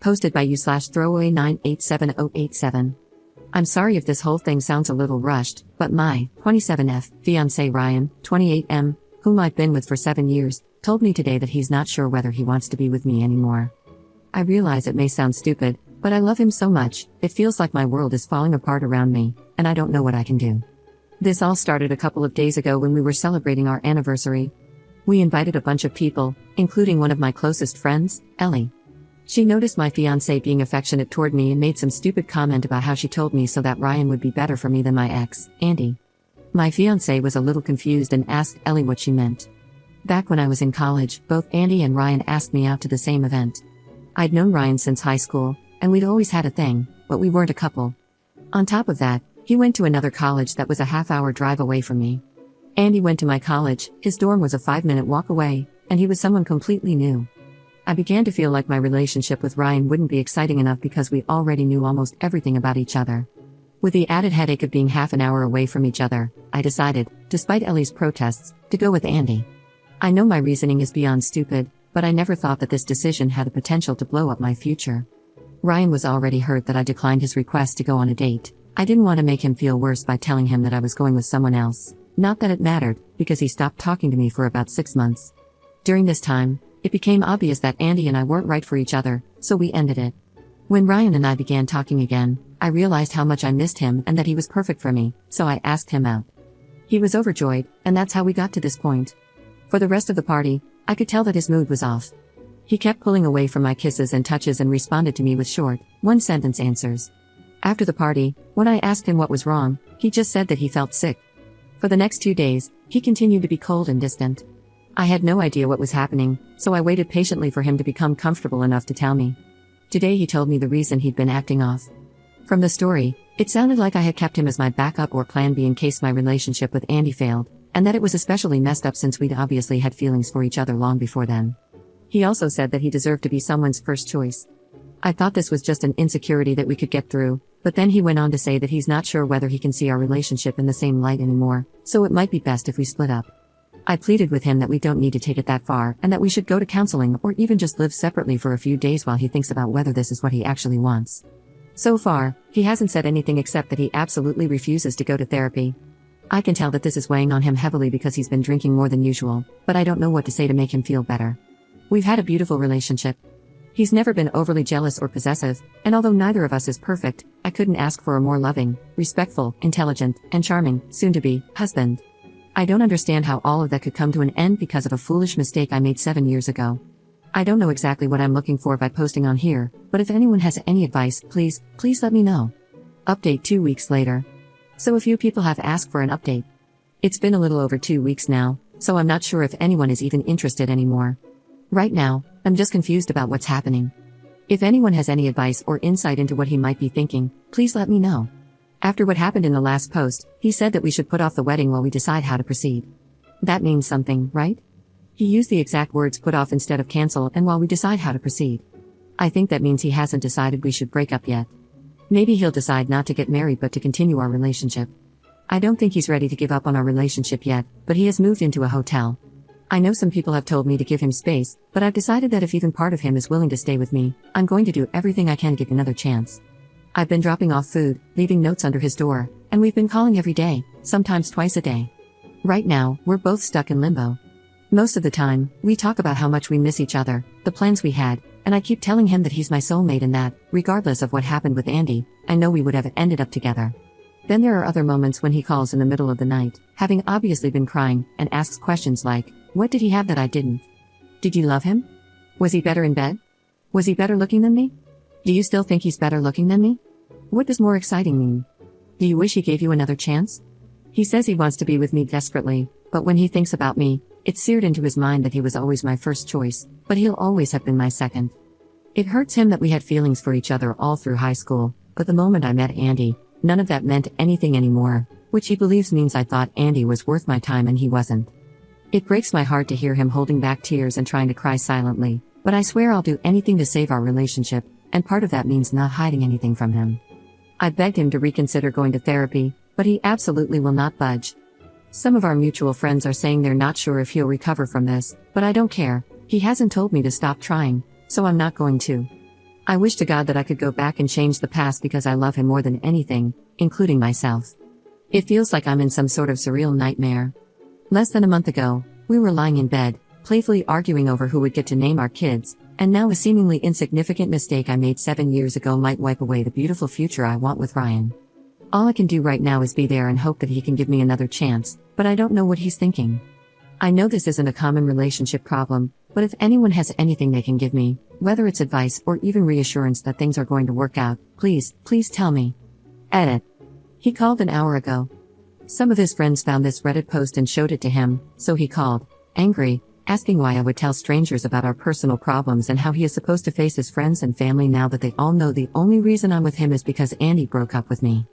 Posted by you/throwaway987087. I'm sorry if this whole thing sounds a little rushed, but my 27F fiancé Ryan, 28M, whom I've been with for 7 years, told me today that he's not sure whether he wants to be with me anymore. I realize it may sound stupid, but I love him so much, it feels like my world is falling apart around me, and I don't know what I can do. This all started a couple of days ago when we were celebrating our anniversary. We invited a bunch of people, including one of my closest friends, Ellie. She noticed my fiancé being affectionate toward me and made some stupid comment about how she told me so that Ryan would be better for me than my ex, Andy. My fiancé was a little confused and asked Ellie what she meant. Back when I was in college, both Andy and Ryan asked me out to the same event. I'd known Ryan since high school, and we'd always had a thing, but we weren't a couple. On top of that, he went to another college that was a half-hour drive away from me. Andy went to my college, his dorm was a 5-minute walk away, and he was someone completely new. I began to feel like my relationship with Ryan wouldn't be exciting enough because we already knew almost everything about each other. With the added headache of being half an hour away from each other, I decided, despite Ellie's protests, to go with Andy. I know my reasoning is beyond stupid, but I never thought that this decision had the potential to blow up my future. Ryan was already hurt that I declined his request to go on a date. I didn't want to make him feel worse by telling him that I was going with someone else. Not that it mattered, because he stopped talking to me for about 6 months. During this time, it became obvious that Andy and I weren't right for each other, so we ended it. When Ryan and I began talking again, I realized how much I missed him and that he was perfect for me, so I asked him out. He was overjoyed, and that's how we got to this point. For the rest of the party, I could tell that his mood was off. He kept pulling away from my kisses and touches and responded to me with short, one-sentence answers. After the party, when I asked him what was wrong, he just said that he felt sick. For the next 2 days, he continued to be cold and distant. I had no idea what was happening, so I waited patiently for him to become comfortable enough to tell me. Today he told me the reason he'd been acting off. From the story, it sounded like I had kept him as my backup or plan B in case my relationship with Andy failed, and that it was especially messed up since we'd obviously had feelings for each other long before then. He also said that he deserved to be someone's first choice. I thought this was just an insecurity that we could get through, but then he went on to say that he's not sure whether he can see our relationship in the same light anymore, so it might be best if we split up. I pleaded with him that we don't need to take it that far and that we should go to counseling or even just live separately for a few days while he thinks about whether this is what he actually wants. So far, he hasn't said anything except that he absolutely refuses to go to therapy. I can tell that this is weighing on him heavily because he's been drinking more than usual, but I don't know what to say to make him feel better. We've had a beautiful relationship. He's never been overly jealous or possessive, and although neither of us is perfect, I couldn't ask for a more loving, respectful, intelligent, and charming, soon-to-be, husband. I don't understand how all of that could come to an end because of a foolish mistake I made 7 years ago. I don't know exactly what I'm looking for by posting on here, but if anyone has any advice, please let me know. Update 2 weeks later. So a few people have asked for an update. It's been a little over 2 weeks now, so I'm not sure if anyone is even interested anymore. Right now, I'm just confused about what's happening. If anyone has any advice or insight into what he might be thinking, please let me know. After what happened in the last post, he said that we should put off the wedding while we decide how to proceed. That means something, right? He used the exact words put off instead of cancel and while we decide how to proceed. I think that means he hasn't decided we should break up yet. Maybe he'll decide not to get married but to continue our relationship. I don't think he's ready to give up on our relationship yet, but he has moved into a hotel. I know some people have told me to give him space, but I've decided that if even part of him is willing to stay with me, I'm going to do everything I can to give another chance. I've been dropping off food, leaving notes under his door, and we've been calling every day, sometimes twice a day. Right now, we're both stuck in limbo. Most of the time, we talk about how much we miss each other, the plans we had, and I keep telling him that he's my soulmate and that, regardless of what happened with Andy, I know we would have ended up together. Then there are other moments when he calls in the middle of the night, having obviously been crying, and asks questions like, what did he have that I didn't? Did you love him? Was he better in bed? Was he better looking than me? Do you still think he's better looking than me? What does more exciting mean? Do you wish he gave you another chance? He says he wants to be with me desperately, but when he thinks about me, it's seared into his mind that he was always my first choice, but he'll always have been my second. It hurts him that we had feelings for each other all through high school, but the moment I met Andy, none of that meant anything anymore, which he believes means I thought Andy was worth my time and he wasn't. It breaks my heart to hear him holding back tears and trying to cry silently, but I swear I'll do anything to save our relationship, and part of that means not hiding anything from him. I begged him to reconsider going to therapy, but he absolutely will not budge. Some of our mutual friends are saying they're not sure if he'll recover from this, but I don't care. He hasn't told me to stop trying, so I'm not going to. I wish to God that I could go back and change the past because I love him more than anything, including myself. It feels like I'm in some sort of surreal nightmare. Less than a month ago, we were lying in bed, playfully arguing over who would get to name our kids, and now a seemingly insignificant mistake I made 7 years ago might wipe away the beautiful future I want with Ryan. All I can do right now is be there and hope that he can give me another chance, but I don't know what he's thinking. I know this isn't a common relationship problem, but if anyone has anything they can give me, whether it's advice or even reassurance that things are going to work out, please tell me. Edit. He called an hour ago. Some of his friends found this Reddit post and showed it to him, so he called, angry, asking why I would tell strangers about our personal problems and how he is supposed to face his friends and family now that they all know the only reason I'm with him is because Andy broke up with me.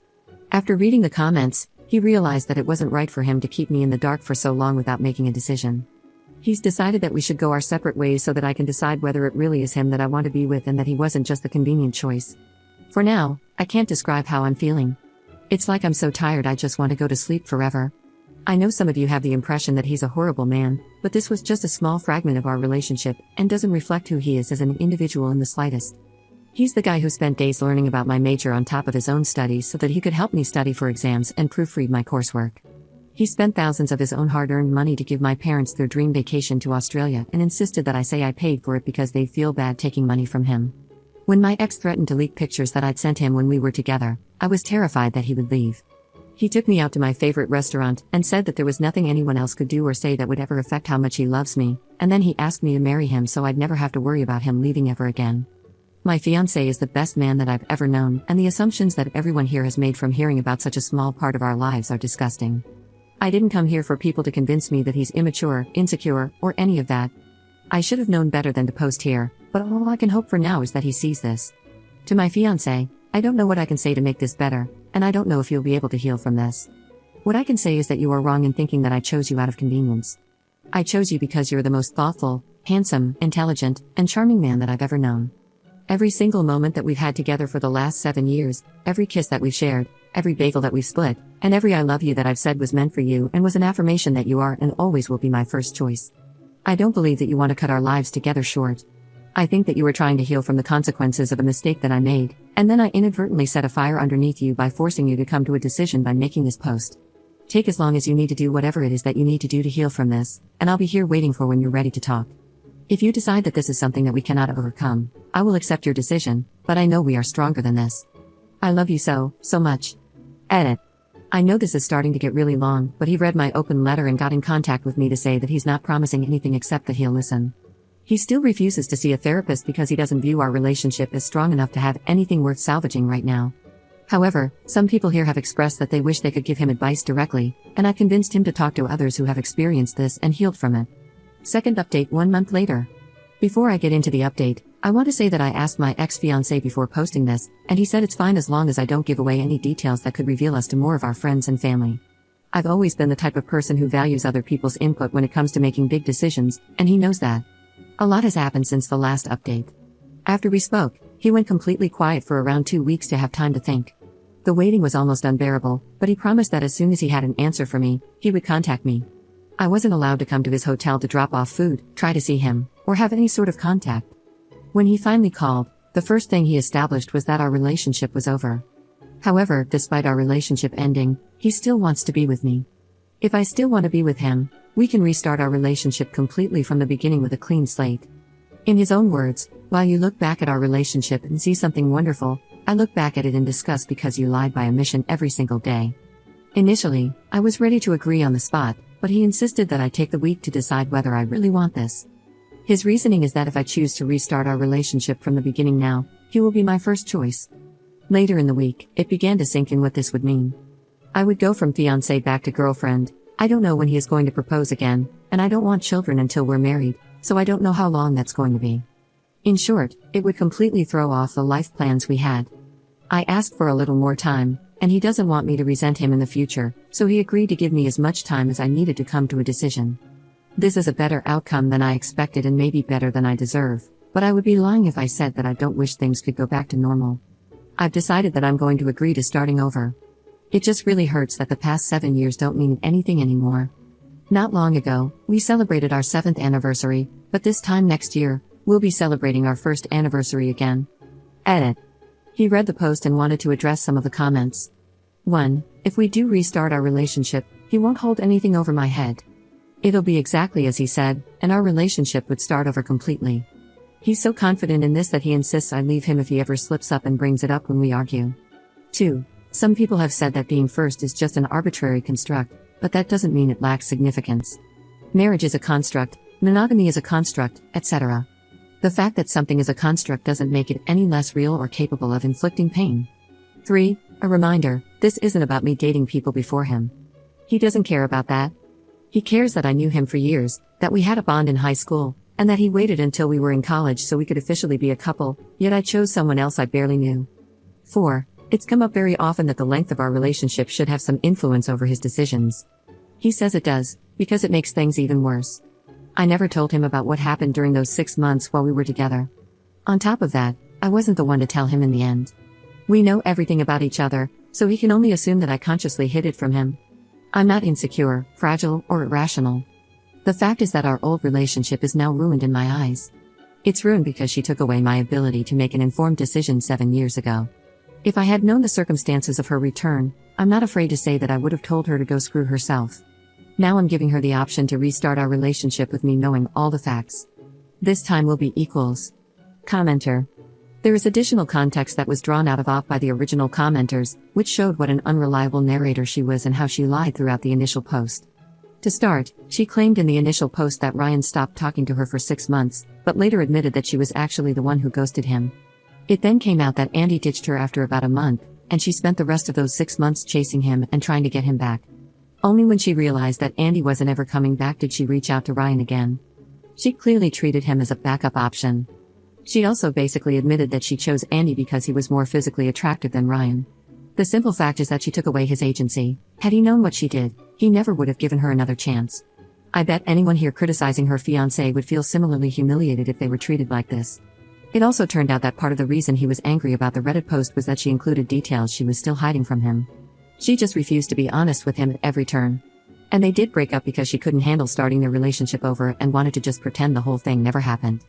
After reading the comments, he realized that it wasn't right for him to keep me in the dark for so long without making a decision. He's decided that we should go our separate ways so that I can decide whether it really is him that I want to be with and that he wasn't just the convenient choice. For now, I can't describe how I'm feeling. It's like I'm so tired I just want to go to sleep forever. I know some of you have the impression that he's a horrible man, but this was just a small fragment of our relationship and doesn't reflect who he is as an individual in the slightest. He's the guy who spent days learning about my major on top of his own studies so that he could help me study for exams and proofread my coursework. He spent thousands of his own hard-earned money to give my parents their dream vacation to Australia and insisted that I say I paid for it because they'd feel bad taking money from him. When my ex threatened to leak pictures that I'd sent him when we were together, I was terrified that he would leave. He took me out to my favorite restaurant and said that there was nothing anyone else could do or say that would ever affect how much he loves me, and then he asked me to marry him so I'd never have to worry about him leaving ever again. My fiancé is the best man that I've ever known, and the assumptions that everyone here has made from hearing about such a small part of our lives are disgusting. I didn't come here for people to convince me that he's immature, insecure, or any of that. I should have known better than to post here, but all I can hope for now is that he sees this. To my fiancé, I don't know what I can say to make this better, and I don't know if you'll be able to heal from this. What I can say is that you are wrong in thinking that I chose you out of convenience. I chose you because you're the most thoughtful, handsome, intelligent, and charming man that I've ever known. Every single moment that we've had together for the last 7 years, every kiss that we've shared, every bagel that we've split, and every I love you that I've said was meant for you and was an affirmation that you are and always will be my first choice. I don't believe that you want to cut our lives together short. I think that you were trying to heal from the consequences of a mistake that I made, and then I inadvertently set a fire underneath you by forcing you to come to a decision by making this post. Take as long as you need to do whatever it is that you need to do to heal from this, and I'll be here waiting for when you're ready to talk. If you decide that this is something that we cannot overcome, I will accept your decision, but I know we are stronger than this. I love you so much. Edit. I know this is starting to get really long, but he read my open letter and got in contact with me to say that he's not promising anything except that he'll listen. He still refuses to see a therapist because he doesn't view our relationship as strong enough to have anything worth salvaging right now. However, some people here have expressed that they wish they could give him advice directly, and I convinced him to talk to others who have experienced this and healed from it. Second update 1 month later. Before I get into the update, I want to say that I asked my ex-fiancé before posting this, and he said it's fine as long as I don't give away any details that could reveal us to more of our friends and family. I've always been the type of person who values other people's input when it comes to making big decisions, and he knows that. A lot has happened since the last update. After we spoke, he went completely quiet for around 2 weeks to have time to think. The waiting was almost unbearable, but he promised that as soon as he had an answer for me, he would contact me. I wasn't allowed to come to his hotel to drop off food, try to see him, or have any sort of contact. When he finally called, the first thing he established was that our relationship was over. However, despite our relationship ending, he still wants to be with me. If I still want to be with him, we can restart our relationship completely from the beginning with a clean slate. In his own words, while you look back at our relationship and see something wonderful, I look back at it in disgust because you lied by omission every single day. Initially, I was ready to agree on the spot, but he insisted that I take the week to decide whether I really want this. His reasoning is that if I choose to restart our relationship from the beginning now, he will be my first choice. Later in the week, it began to sink in what this would mean. I would go from fiancé back to girlfriend. I don't know when he is going to propose again, and I don't want children until we're married, so I don't know how long that's going to be. In short, it would completely throw off the life plans we had. I asked for a little more time, and he doesn't want me to resent him in the future, so he agreed to give me as much time as I needed to come to a decision. This is a better outcome than I expected and maybe better than I deserve, but I would be lying if I said that I don't wish things could go back to normal. I've decided that I'm going to agree to starting over. It just really hurts that the past 7 years don't mean anything anymore. Not long ago, we celebrated our 7th anniversary, but this time next year, we'll be celebrating our 1st anniversary again. Edit. He read the post and wanted to address some of the comments. 1. If we do restart our relationship, he won't hold anything over my head. It'll be exactly as he said, and our relationship would start over completely. He's so confident in this that he insists I leave him if he ever slips up and brings it up when we argue. 2. Some people have said that being first is just an arbitrary construct, but that doesn't mean it lacks significance. Marriage is a construct, monogamy is a construct, etc. The fact that something is a construct doesn't make it any less real or capable of inflicting pain. 3. A reminder, this isn't about me dating people before him. He doesn't care about that. He cares that I knew him for years, that we had a bond in high school, and that he waited until we were in college so we could officially be a couple, yet I chose someone else I barely knew. 4. It's come up very often that the length of our relationship should have some influence over his decisions. He says it does, because it makes things even worse. I never told him about what happened during those 6 months while we were together. On top of that, I wasn't the one to tell him in the end. We know everything about each other, so he can only assume that I consciously hid it from him. I'm not insecure, fragile, or irrational. The fact is that our old relationship is now ruined in my eyes. It's ruined because she took away my ability to make an informed decision 7 years ago. If I had known the circumstances of her return, I'm not afraid to say that I would have told her to go screw herself. Now I'm giving her the option to restart our relationship with me knowing all the facts. This time will be equals. Commenter. There is additional context that was drawn out of off by the original commenters, which showed what an unreliable narrator she was and how she lied throughout the initial post. To start, she claimed in the initial post that Ryan stopped talking to her for 6 months, but later admitted that she was actually the one who ghosted him. It then came out that Andy ditched her after about a month, and she spent the rest of those 6 months chasing him and trying to get him back. Only when she realized that Andy wasn't ever coming back did she reach out to Ryan again. She clearly treated him as a backup option. She also basically admitted that she chose Andy because he was more physically attractive than Ryan. The simple fact is that she took away his agency. Had he known what she did, he never would have given her another chance. I bet anyone here criticizing her fiancé would feel similarly humiliated if they were treated like this. It also turned out that part of the reason he was angry about the Reddit post was that she included details she was still hiding from him. She just refused to be honest with him at every turn. And they did break up because she couldn't handle starting their relationship over and wanted to just pretend the whole thing never happened.